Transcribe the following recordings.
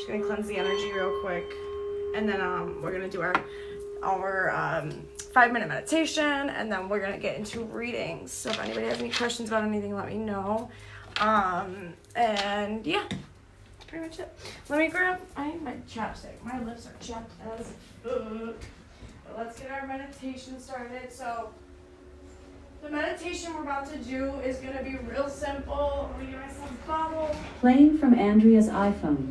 Just gonna cleanse the energy real quick, and then we're gonna do our 5-minute meditation, and then we're gonna get into readings. So if anybody has any questions about anything, let me know. And yeah, that's pretty much it. Let me grab. I need my chapstick. My lips are chapped as fuck. But let's get our meditation started. So the meditation we're about to do is gonna be real simple. I'm gonna get myself a bottle. Playing from Andrea's iPhone.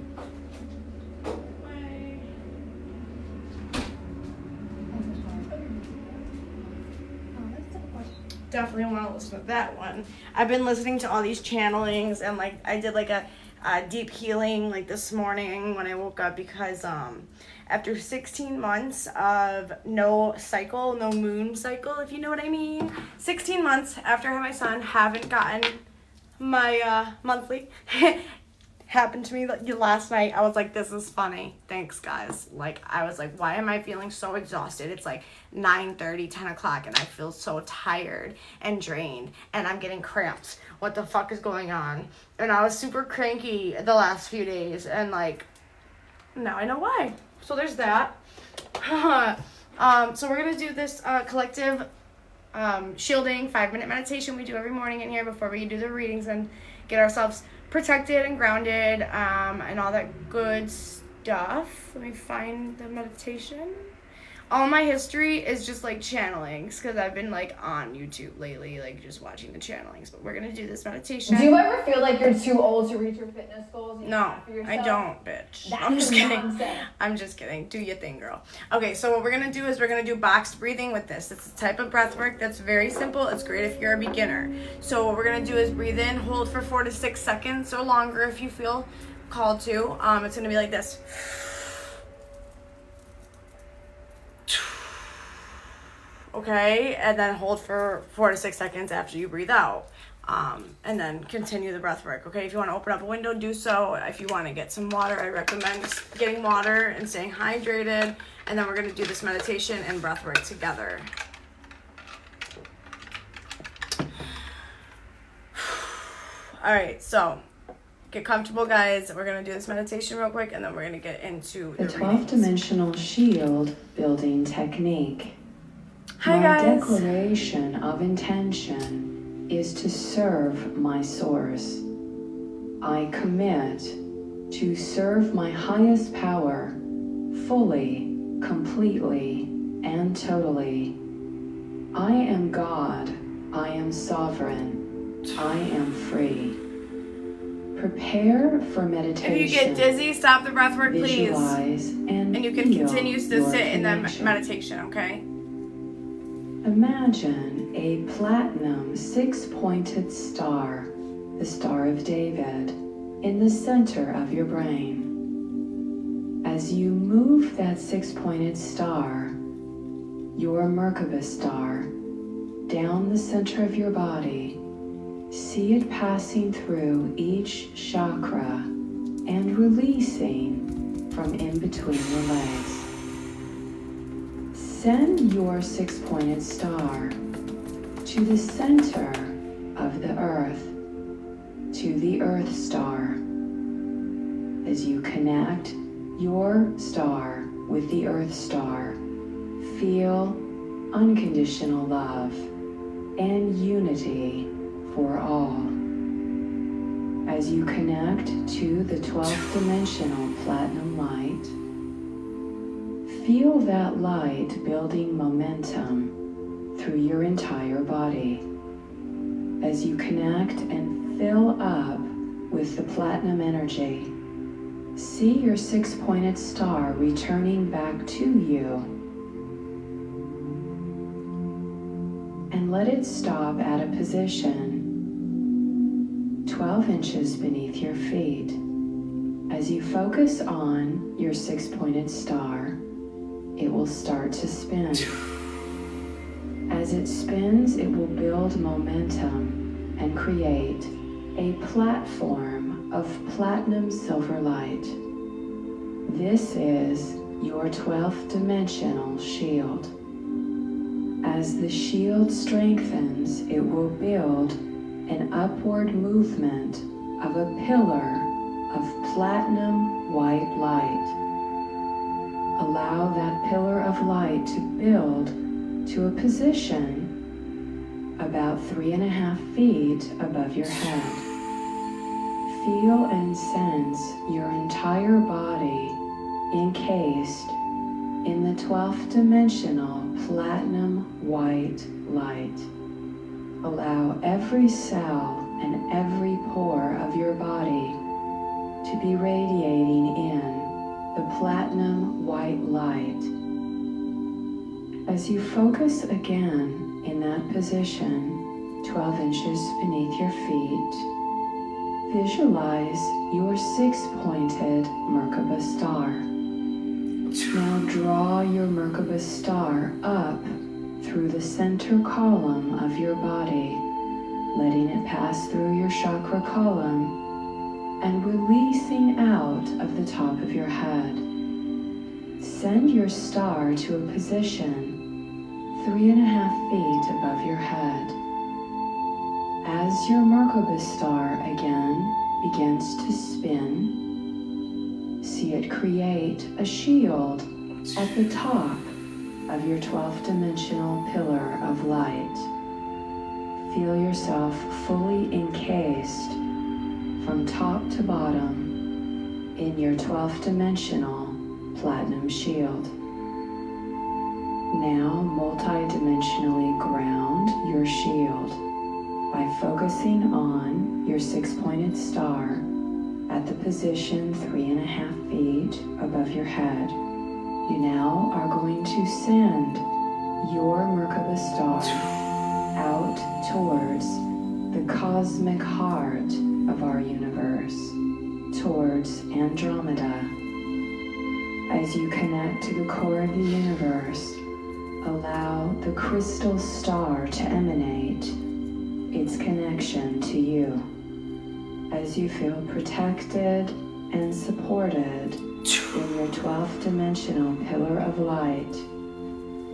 Definitely want to listen to that one. I've been listening to all these channelings, and like I did like a deep healing like this morning when I woke up, because after 16 months of no moon cycle, if you know what I mean, 16 months after I had my son, haven't gotten my monthly. Happened to me last night. I was like, this is funny. Thanks, guys. Like, I was like, why am I feeling so exhausted? It's like 9:30, 10 o'clock, and I feel so tired and drained, and I'm getting cramps. What the fuck is going on? And I was super cranky the last few days, and like, now I know why. So there's that. So we're going to do this collective shielding 5-minute meditation we do every morning in here before we do the readings and get ourselves protected and grounded, and all that good stuff. Let me find the meditation. All my history is just like channelings, because I've been like on YouTube lately, like just watching the channelings. But we're gonna do this meditation. Do you ever feel like you're too old to reach your fitness goals? No, I don't, bitch. I'm just kidding. I'm just kidding. Do your thing, girl. Okay, so what we're gonna do is we're gonna do boxed breathing with this. It's a type of breath work that's very simple. It's great if you're a beginner. So what we're gonna do is breathe in, hold for 4 to 6 seconds or longer if you feel called to. It's gonna be like this. Okay, and then hold for 4 to 6 seconds after you breathe out. And then continue the breath work. Okay, if you want to open up a window, do so. If you want to get some water, I recommend getting water and staying hydrated. And then we're going to do this meditation and breath work together. All right, so get comfortable, guys. We're going to do this meditation real quick, and then we're going to get into the 12-dimensional shield building technique. Hi, my guys. Declaration of intention is to serve my source. I commit to serve my highest power fully, completely, and totally. I am God. I am sovereign. I am free. Prepare for meditation. If you get dizzy, stop the breath work, please. Visualize and you can continue to sit in the meditation, okay? Imagine a platinum 6-pointed star, the Star of David, in the center of your brain. As you move that 6-pointed star, your Merkaba star, down the center of your body, see it passing through each chakra and releasing from in between your legs. Send your 6-pointed star to the center of the earth, to the Earth Star. As you connect your star with the Earth Star, feel unconditional love and unity for all. As you connect to the 12th dimensional platinum light, feel that light building momentum through your entire body. As you connect and fill up with the platinum energy, see your 6-pointed star returning back to you. And let it stop at a position 12 inches beneath your feet. As you focus on your 6-pointed star, it will start to spin. As it spins, it will build momentum and create a platform of platinum silver light. This is your 12th dimensional shield. As the shield strengthens, it will build an upward movement of a pillar of platinum white light. Allow that pillar of light to build to a position about 3.5 feet above your head. Feel and sense your entire body encased in the 12th dimensional platinum white light. Allow every cell and every pore of your body to be radiating in the platinum white light. As you focus again in that position, 12 inches beneath your feet, visualize your 6-pointed Merkaba star. Now draw your Merkaba star up through the center column of your body, letting it pass through your chakra column and releasing out of the top of your head. Send your star to a position 3.5 feet above your head. As your Merkaba star again begins to spin, see it create a shield at the top of your 12th dimensional pillar of light. Feel yourself fully encased from top to bottom in your 12th dimensional platinum shield. Now multi-dimensionally ground your shield by focusing on your 6-pointed star at the position 3.5 feet above your head. You now are going to send your Merkaba star out towards the cosmic heart of our universe, towards Andromeda. As you connect to the core of the universe, allow the crystal star to emanate its connection to you. As you feel protected and supported in your 12th dimensional pillar of light,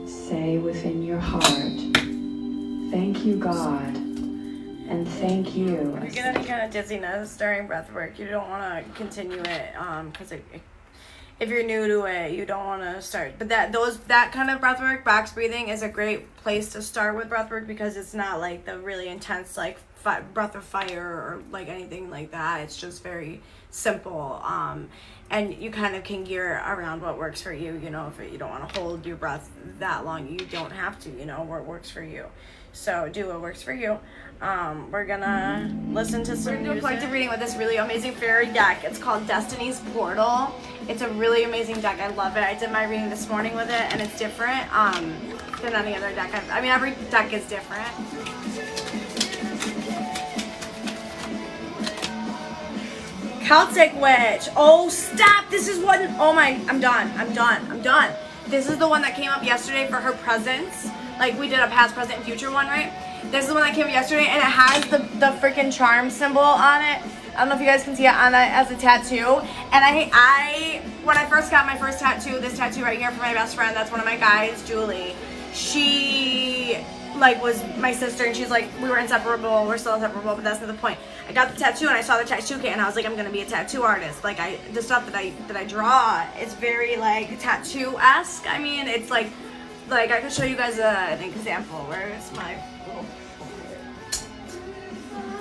say within your heart, "Thank you, God, and thank you." If you get any kind of dizziness during breath work, you don't want to continue it, because if you're new to it, you don't want to start. But that kind of breath work, box breathing, is a great place to start with breath work, because it's not like the really intense like breath of fire or like anything like that. It's just very simple, and you kind of can gear around what works for you. You know, if you don't want to hold your breath that long, you don't have to. You know, what works for you. So do what works for you. We're gonna listen to some music. Collective reading with this really amazing fairy deck. It's called Destiny's Portal. It's a really amazing deck. I love it. I did my reading this morning with it, and it's different than any other deck. I mean, every deck is different. Celtic Witch. Oh, stop. This is what. Oh my. I'm done. This is the one that came up yesterday for her presents. Like, we did a past, present, and future one, right? This is the one that came up yesterday, and it has the freaking charm symbol on it. I don't know if you guys can see it on it as a tattoo. And I when I first got my first tattoo, this tattoo right here for my best friend, that's one of my guys, Julie. She like was my sister, and she's like, we were inseparable, we're still inseparable, but that's not the point. I got the tattoo, and I saw the tattoo kit, and I was like, I'm gonna be a tattoo artist. Like, the stuff that I draw is very like tattoo-esque. I mean, it's like I could show you guys an example. Where's my little,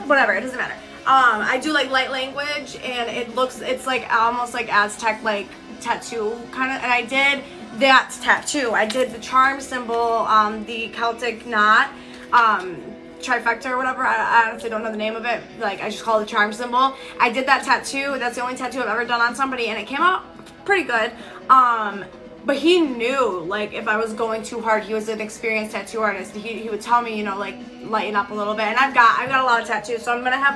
whatever, it doesn't matter. I do like light language, and it's like almost like Aztec like tattoo kind of, and I did that tattoo. I did the charm symbol, the Celtic knot, trifecta or whatever. I honestly don't know the name of it. Like, I just call it the charm symbol. I did that tattoo. That's the only tattoo I've ever done on somebody, and it came out pretty good. But he knew, like, if I was going too hard. He was an experienced tattoo artist. He would tell me, you know, like, lighten up a little bit. And I've got a lot of tattoos, so I'm gonna have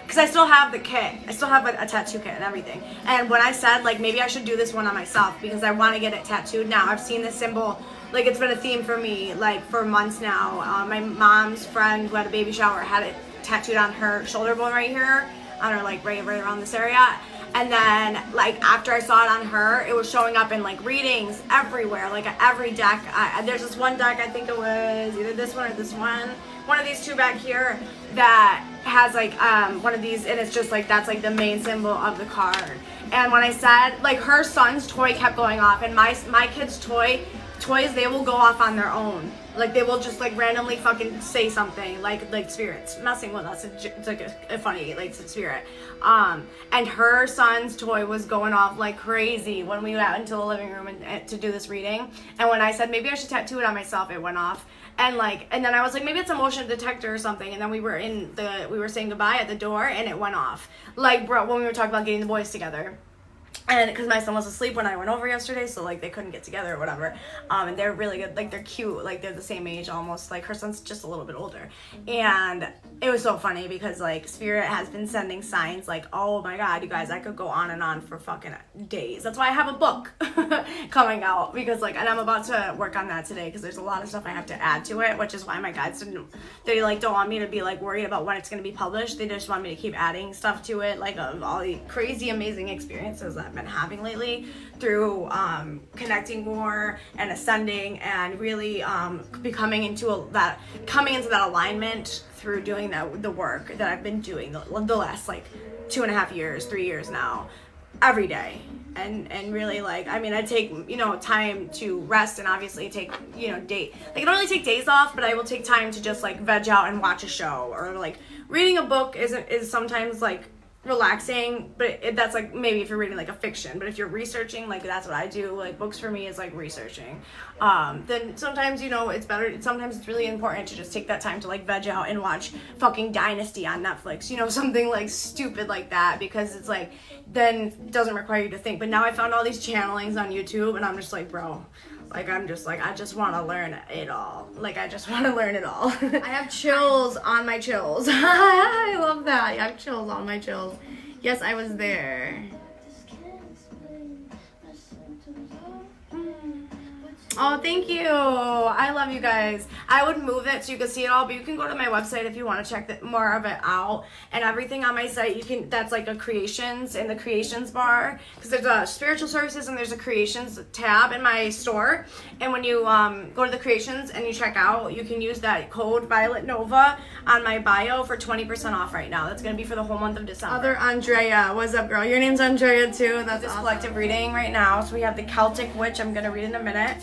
because I still have the kit. I still have a tattoo kit and everything. And when I said, like, maybe I should do this one on myself because I want to get it tattooed now. I've seen this symbol, like, it's been a theme for me, like, for months now. My mom's friend who had a baby shower had it tattooed on her shoulder bone right here, on her, like, right around this area. And then, like, after I saw it on her, it was showing up in, like, readings everywhere, like, every deck. There's this one deck, I think it was either this one or this one of these two back here, that has, like, one of these, and it's just, like, that's, like, the main symbol of the card. And when I said, like, her son's toy kept going off, and my kids' toys, they will go off on their own. Like, they will just, like, randomly fucking say something, like spirits messing with us. It's like a funny, like, spirit. And her son's toy was going off like crazy when we went out into the living room and to do this reading. And when I said maybe I should tattoo it on myself, it went off. And then I was like, maybe it's a motion detector or something. And then we were saying goodbye at the door, and it went off. Like, bro, when we were talking about getting the boys together. And because my son was asleep when I went over yesterday, so like they couldn't get together or whatever. And they're really good, like they're cute, like they're the same age almost. Like her son's just a little bit older, and it was so funny because like Spirit has been sending signs like, oh my god, you guys, I could go on and on for fucking days. That's why I have a book coming out, because like, and I'm about to work on that today because there's a lot of stuff I have to add to it, which is why my guides they like don't want me to be like worried about when it's going to be published. They just want me to keep adding stuff to it, like of all the crazy amazing experiences that I've been having lately through connecting more and ascending and really becoming into that alignment through doing the work that I've been doing the last like 2.5 years, 3 years now, every day. And really, like, I mean, I take, time to rest and obviously take, like, I don't really take days off, but I will take time to just, like, veg out and watch a show, or, like, reading a book is sometimes, like, relaxing, but that's, like, maybe if you're reading, like, a fiction, but if you're researching, like, that's what I do, like, books for me is, like, researching, then sometimes, it's better, sometimes it's really important to just take that time to, like, veg out and watch fucking Dynasty on Netflix, something, like, stupid like that, because it's, like, then it doesn't require you to think. But now I found all these channelings on YouTube, and I'm just like, bro, like, I'm just like, I just want to learn it all. Like, I just want to learn it all. I have chills on my chills. I love that. I have chills on my chills. Yes, I was there. Oh, thank you. I love you guys. I would move it so you can see it all, but you can go to my website if you want to check more of it out. And everything on my site, that's like a creations in the creations bar, because there's a spiritual services and there's a creations tab in my store. And when you go to the creations and you check out, you can use that code Violet Nova on my bio for 20% off right now. That's going to be for the whole month of December. Other Andrea, what's up, girl? Your name's Andrea too. That's this awesome. Collective reading right now. So we have the Celtic Witch I'm going to read in a minute.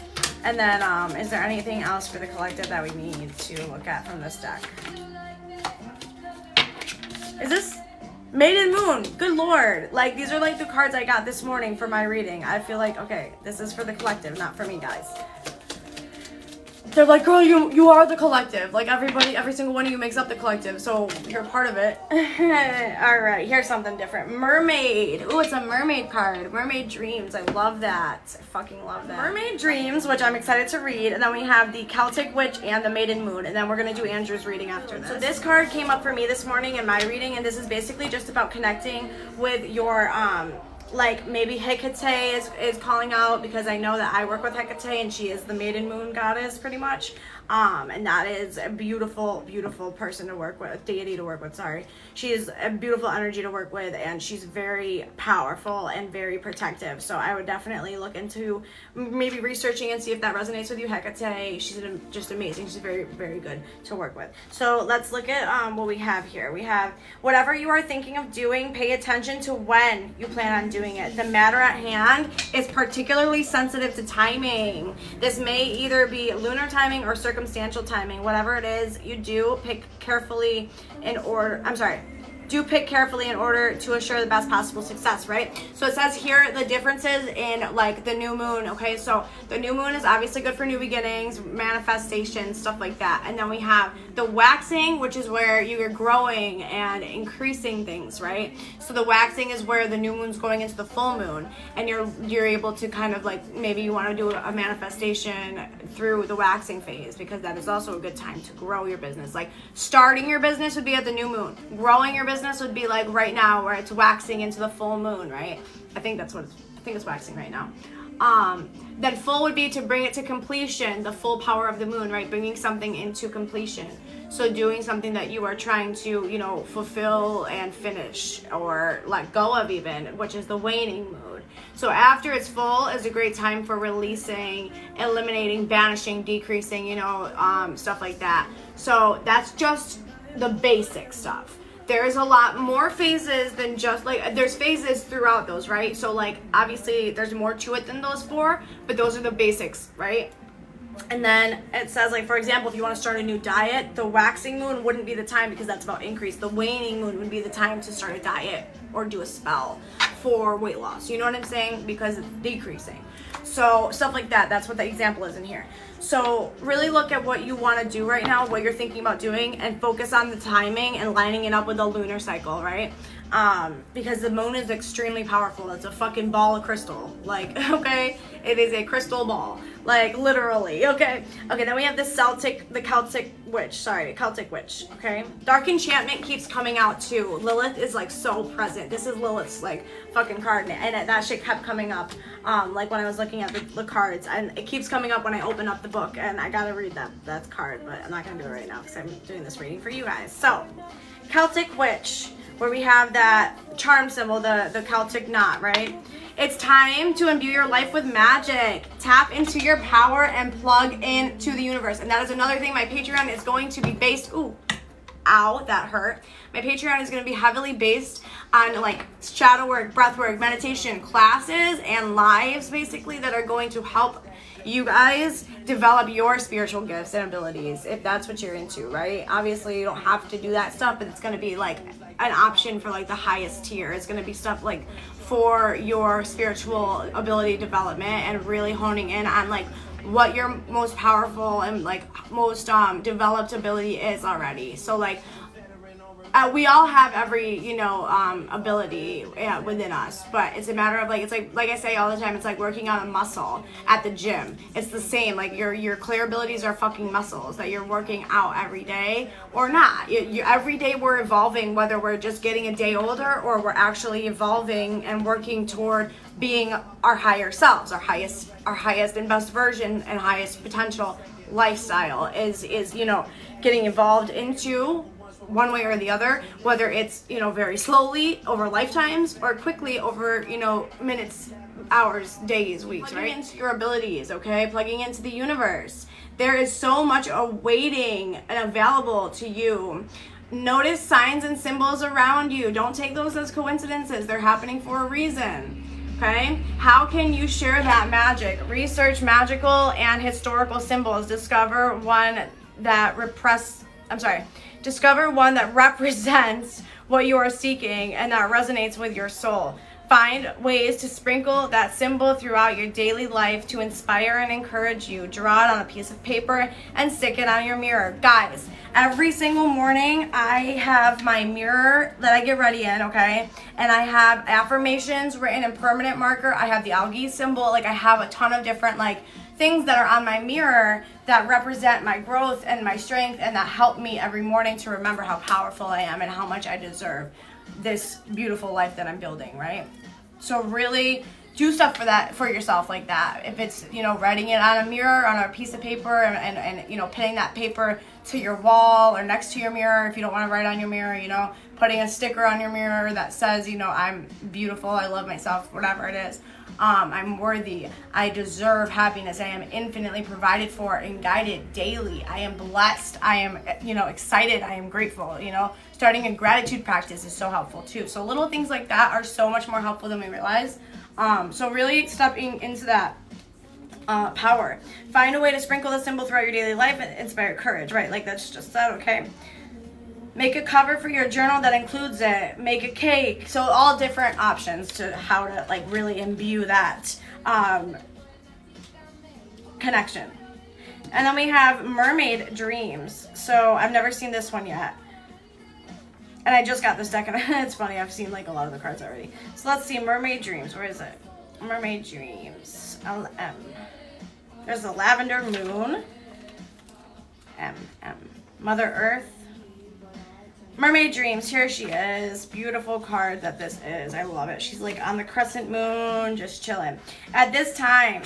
And then, is there anything else for the collective that we need to look at from this deck? Is this Maiden Moon? Good lord. Like, these are like the cards I got this morning for my reading. I feel like, okay, this is for the collective, not for me, guys. They're like, girl, you are the collective. Like, every single one of you makes up the collective, so you're part of it. All right, here's something different. Mermaid. Ooh, it's a mermaid card. Mermaid Dreams. I love that. I fucking love that. Mermaid Dreams, which I'm excited to read. And then we have the Celtic Witch and the Maiden Moon. And then we're going to do Andrew's reading after this. So this card came up for me this morning in my reading, and this is basically just about connecting with your, like, maybe Hecate is calling out, because I know that I work with Hecate and she is the Maiden Moon goddess pretty much. And that is a beautiful, beautiful person to work with, deity to work with, sorry. She is a beautiful energy to work with, and she's very powerful and very protective. So I would definitely look into maybe researching and see if that resonates with you, Hecate. She's just amazing. She's very, very good to work with. So let's look at what we have here. We have whatever you are thinking of doing, pay attention to when you plan on doing it. The matter at hand is particularly sensitive to timing. This may either be lunar timing or circumstantial timing. Whatever it is, you do pick carefully in order. Do pick carefully in order to assure the best possible success, right? So it says here the differences in like the new moon, okay? So the new moon is obviously good for new beginnings, manifestation, stuff like that. And then we have the waxing, which is where you're growing and increasing things, right? So the waxing is where the new moon's going into the full moon, and you're able to kind of like, maybe you want to do a manifestation through the waxing phase, because that is also a good time to grow your business. Like starting your business would be at the new moon. Growing your business would be like right now, where it's waxing into the full moon, right? I think it's waxing right now. Then full would be to bring it to completion, the full power of the moon, right? Bringing something into completion. So doing something that you are trying to, fulfill and finish or let go of even, which is the waning mood. So after it's full is a great time for releasing, eliminating, banishing, decreasing, stuff like that. So that's just the basic stuff. there's a lot more phases than just like, there's phases throughout those, right? So like obviously there's more to it than those 4, but those are the basics, right? And then it says, like, for example, if you want to start a new diet, the waxing moon wouldn't be the time because that's about increase. The waning moon would be the time to start a diet or do a spell for weight loss. You know what I'm saying? Because it's decreasing. So stuff like that. That's what the example is in here. So really look at what you want to do right now, what you're thinking about doing, and focus on the timing and lining it up with the lunar cycle, right? Because the moon is extremely powerful. It's a fucking ball of crystal. Like, okay, it is a crystal ball. Like, literally, okay? Okay, then we have the Celtic witch, okay? Dark Enchantment keeps coming out, too. Lilith is, like, so present. This is Lilith's, like, fucking card, and that shit kept coming up, like, when I was looking at the cards, and it keeps coming up when I open up the book, and I gotta read that card, but I'm not gonna do it right now, because I'm doing this reading for you guys. So, Celtic witch, where we have that charm symbol, the Celtic knot, right? It's time to imbue your life with magic. Tap into your power and plug into the universe. And that is another thing. My Patreon is going to be based, ooh, ow, that hurt. My Patreon is going to be heavily based on like shadow work, breath work, meditation classes, and lives basically that are going to help you guys develop your spiritual gifts and abilities if that's what you're into, right? Obviously you don't have to do that stuff, but it's going to be like an option for like the highest tier. It's going to be stuff like for your spiritual ability development and really honing in on like what your most powerful and like most developed ability is already. So like we all have every, you know, ability within us, but it's a matter of like, it's like I say all the time, it's like working on a muscle at the gym. It's the same, like your clear abilities are fucking muscles that you're working out every day or not. Every day we're evolving, whether we're just getting a day older or we're actually evolving and working toward being our higher selves, our highest and best version and highest potential lifestyle is, you know, getting evolved into one way or the other, whether it's, you know, very slowly over lifetimes or quickly over, you know, minutes, hours, days, weeks, right? Into your abilities, okay? Plugging into the universe. There is so much awaiting and available to you. Notice signs and symbols around you. Don't take those as coincidences. They're happening for a reason. Okay? How can you share that magic? Research magical and historical symbols. Discover one that represents what you are seeking and that resonates with your soul. Find ways to sprinkle that symbol throughout your daily life to inspire and encourage you. Draw it on a piece of paper and stick it on your mirror. Guys, every single morning I have my mirror that I get ready in, okay? And I have affirmations written in permanent marker. I have the algae symbol. Like, I have a ton of different, like, things that are on my mirror that represent my growth and my strength and that help me every morning to remember how powerful I am and how much I deserve this beautiful life that I'm building, right? So really do stuff for yourself like that. If it's, you know, writing it on a mirror, on a piece of paper and you know, pinning that paper to your wall or next to your mirror if you don't want to write on your mirror, you know, putting a sticker on your mirror that says, you know, I'm beautiful, I love myself, whatever it is. I'm worthy. I deserve happiness. I am infinitely provided for and guided daily. I am blessed. I am, you know, excited. I am grateful. You know, starting a gratitude practice is so helpful too. So little things like that are so much more helpful than we realize. So really stepping into that power. Find a way to sprinkle the symbol throughout your daily life and inspire courage. Right, like that's just that, okay? Make a cover for your journal that includes it. Make a cake. So all different options to how to like really imbue that connection. And then we have mermaid dreams. So I've never seen this one yet. And I just got this deck and it's funny, I've seen like a lot of the cards already. So let's see, mermaid dreams. Where is it? Mermaid dreams. LM. There's the lavender moon. MM. Mother Earth. Mermaid dreams, here she is. Beautiful card that this is. I love it. She's like on the crescent moon, just chilling. At this time,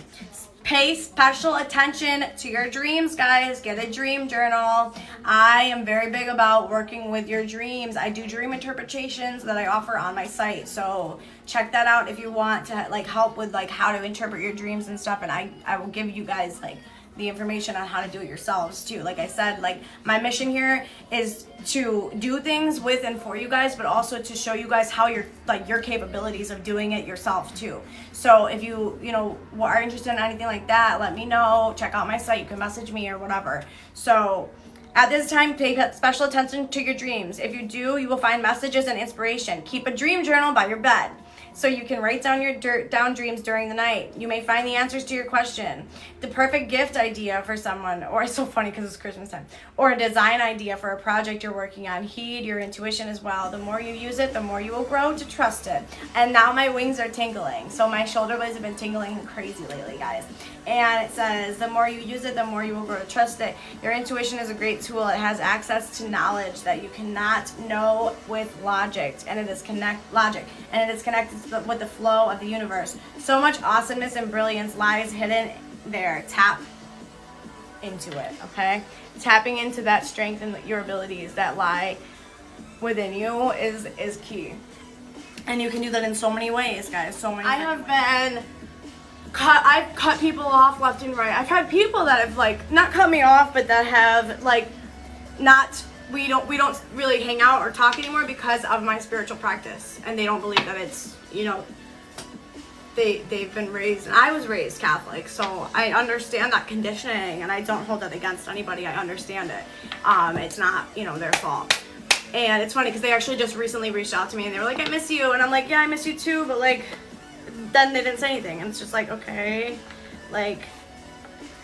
pay special attention to your dreams, guys. Get a dream journal. I am very big about working with your dreams. I do dream interpretations that I offer on my site. So check that out if you want to like help with like how to interpret your dreams and stuff. And I will give you guys like the information on how to do it yourselves too. Like I said, like my mission here is to do things with and for you guys, but also to show you guys how your capabilities of doing it yourself too. So if you are interested in anything like that, let me know. Check out my site. You can message me or whatever. So at this time, pay special attention to your dreams. If you do, you will find messages and inspiration. Keep a dream journal by your bed, so you can write down your dreams during the night. You may find the answers to your question. The perfect gift idea for someone, or it's so funny because it's Christmas time, or a design idea for a project you're working on. Heed your intuition as well. The more you use it, the more you will grow to trust it. And now my wings are tingling. So my shoulder blades have been tingling crazy lately, guys. And it says, the more you use it, the more you will grow to trust it. Your intuition is a great tool. It has access to knowledge that you cannot know with logic, and it is connected with the flow of the universe. So much awesomeness and brilliance lies hidden there. Tap into it, okay? Tapping into that strength and your abilities that lie within you is key. And you can do that in so many ways, guys. So many. I've cut people off left and right. I've had people that have like not cut me off, but that have like we don't really hang out or talk anymore because of my spiritual practice, and they don't believe that it's they've been raised, and I was raised Catholic, so I understand that conditioning, and I don't hold that against anybody. I understand it. It's not their fault. And it's funny because they actually just recently reached out to me and they were like, I miss you, and I'm like, yeah, I miss you too, but like then they didn't say anything, and it's just like, okay, like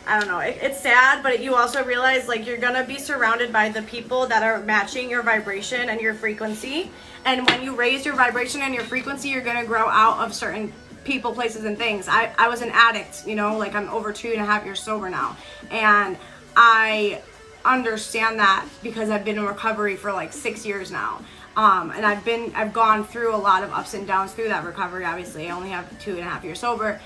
I don't know, it's sad, but you also realize like you're gonna be surrounded by the people that are matching your vibration and your frequency, and when you raise your vibration and your frequency, you're gonna grow out of certain people, places, and things. I was an addict, like I'm over 2.5 years sober now, and I understand that because I've been in recovery for like 6 years now. And I've gone through a lot of ups and downs through that recovery. Obviously, I only have 2.5 years sober.